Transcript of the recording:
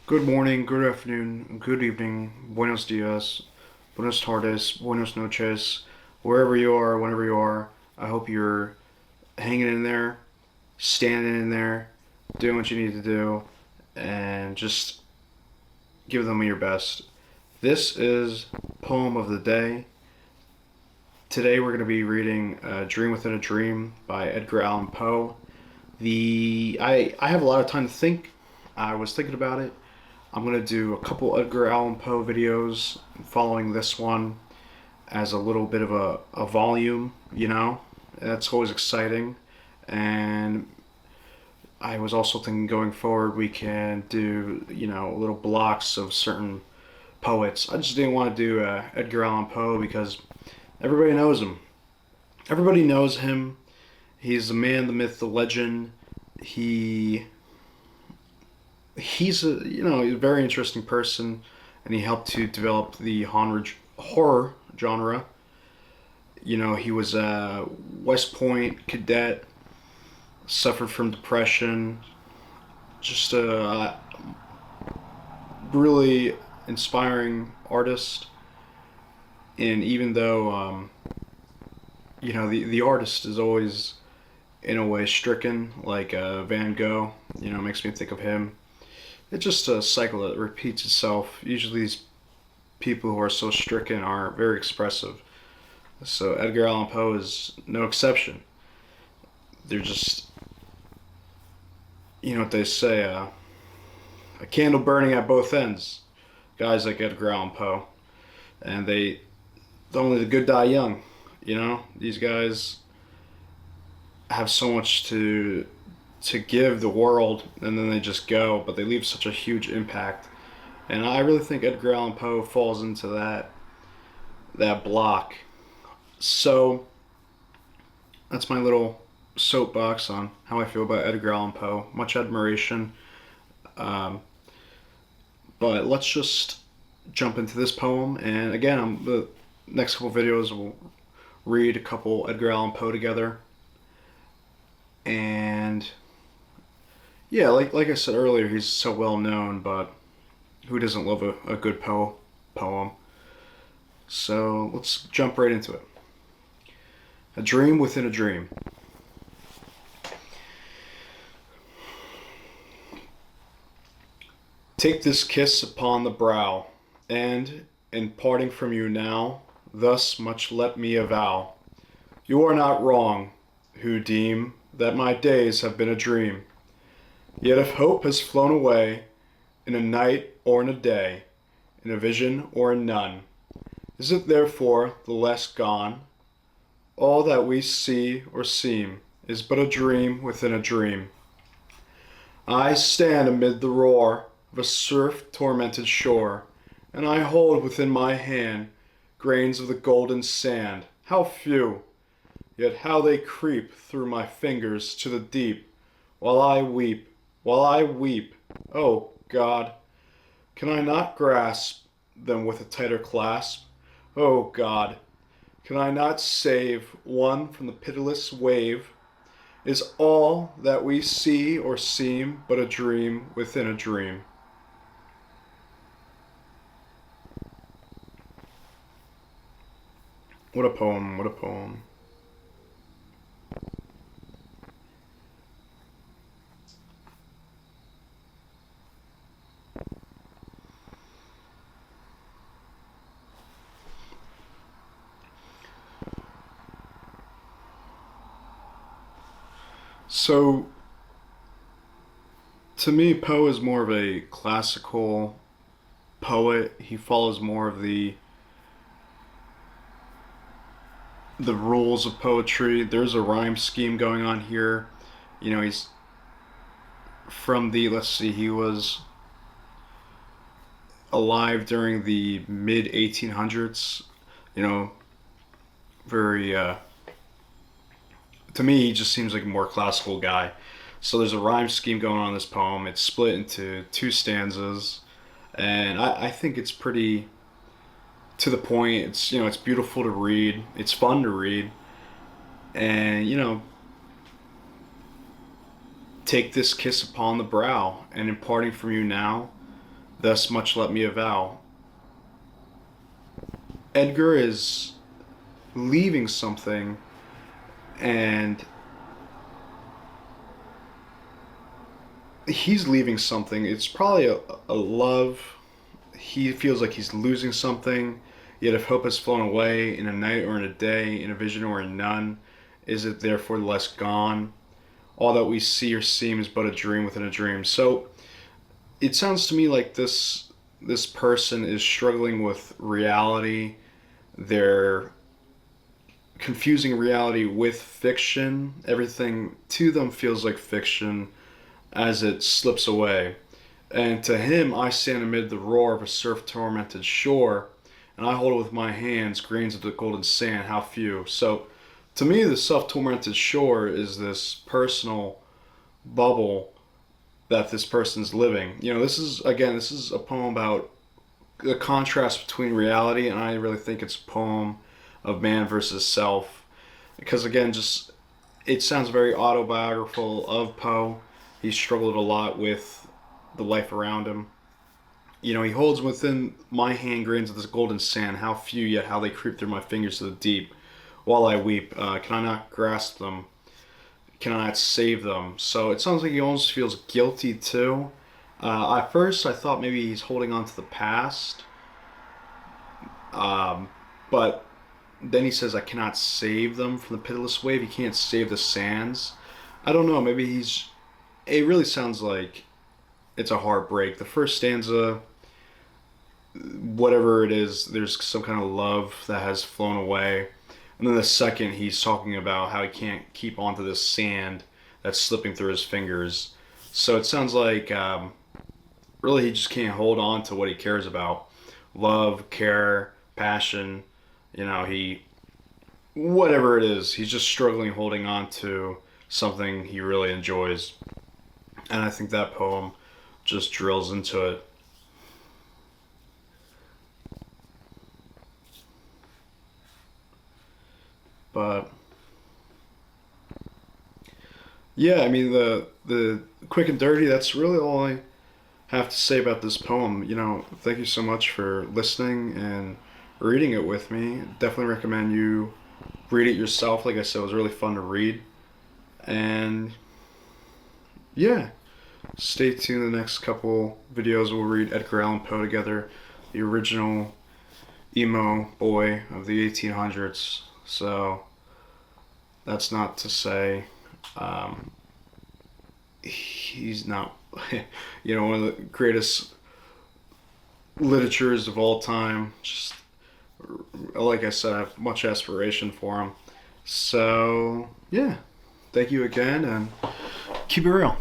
Good morning, good afternoon, good evening, buenos dias, buenos tardes, buenos noches, wherever you are, whenever you are. I hope you're hanging in there, standing in there, doing what you need to do, and just give them your best. This is Poem of the Day. Today we're going to be reading Dream Within a Dream by Edgar Allan Poe. I have a lot of time to think. I was thinking about it. I'm going to do a couple Edgar Allan Poe videos following this one as a little bit of a volume, you know? That's always exciting. And I was also thinking going forward we can do, little blocks of certain poets. I just didn't want to do Edgar Allan Poe because everybody knows him. Everybody knows him. He's the man, the myth, the legend. He's a very interesting person, and he helped to develop the horror genre. He was a West Point cadet, suffered from depression, just a really inspiring artist. And even though the artist is always in a way stricken, like Van Gogh, makes me think of him. It's just a cycle that repeats itself. Usually, these people who are so stricken are very expressive. So, Edgar Allan Poe is no exception. They're just, what they say, a candle burning at both ends. Guys like Edgar Allan Poe. And only the good die young. These guys have so much to give the world, and then they just go, but they leave such a huge impact. And I really think Edgar Allan Poe falls into that block. So that's my little soapbox on how I feel about Edgar Allan Poe. Much admiration. Um, but let's just jump into this poem. And again, the next couple videos we'll read a couple Edgar Allan Poe together. And yeah, like I said earlier, he's so well known, but who doesn't love a good poem? So let's jump right into it. A dream within a dream. Take this kiss upon the brow, and, in parting from you now, thus much let me avow. You are not wrong, who deem that my days have been a dream. Yet if hope has flown away, in a night or in a day, in a vision or in none, is it therefore the less gone? All that we see or seem is but a dream within a dream. I stand amid the roar of a surf-tormented shore, and I hold within my hand grains of the golden sand. How few, yet how they creep through my fingers to the deep, while I weep, oh God, can I not grasp them with a tighter clasp? Oh God, can I not save one from the pitiless wave? Is all that we see or seem but a dream within a dream? What a poem, what a poem. So, to me, Poe is more of a classical poet. He follows more of the rules of poetry. There's a rhyme scheme going on here. He's from let's see, he was alive during the mid 1800s. You know, very, to me, he just seems like a more classical guy. So there's a rhyme scheme going on in this poem. It's split into two stanzas, and I think it's pretty to the point. It's beautiful to read. It's fun to read, and take this kiss upon the brow, and in parting from you now, thus much let me avow. Edgar is leaving something, and he's leaving something. It's probably a love. He feels like he's losing something, yet if hope has flown away in a night or in a day, in a vision or in none, is it therefore less gone? All that we see or seem is but a dream within a dream. So it sounds to me like this person is struggling with reality. They're confusing reality with fiction. Everything to them feels like fiction as it slips away. And to him, I stand amid the roar of a surf tormented shore, and I hold with my hands grains of the golden sand, how few. So to me, the self tormented shore is this personal bubble that this person's living. You know, this is a poem about the contrast between reality, and I really think it's a poem of man versus self. Because again, just it sounds very autobiographical of Poe. He struggled a lot with the life around him. You know, he holds within my hand grains of this golden sand, how few yet how they creep through my fingers to the deep. While I weep, can I not grasp them? Can I not save them? So it sounds like he almost feels guilty too. At first, I thought maybe he's holding on to the past, but then he says, I cannot save them from the pitiless wave. He can't save the sands. I don't know. Maybe he's. It really sounds like it's a heartbreak. The first stanza, whatever it is, there's some kind of love that has flown away. And then the second, he's talking about how he can't keep onto this sand that's slipping through his fingers. So it sounds like really he just can't hold on to what he cares about: love, care, passion. You know, he whatever it is, he's just struggling holding on to something he really enjoys. And I think that poem just drills into it. But yeah, I mean the quick and dirty. That's really all I have to say about this poem. You know, thank you so much for listening and reading it with me. Definitely recommend you read it yourself. Like I said, it was really fun to read. And yeah, stay tuned. The next couple videos we'll read Edgar Allan Poe together, the original emo boy of the 1800s. So that's not to say he's not, you know, one of the greatest literatures of all time. Just like I said, I have much aspiration for him. So yeah, thank you again, and keep it real.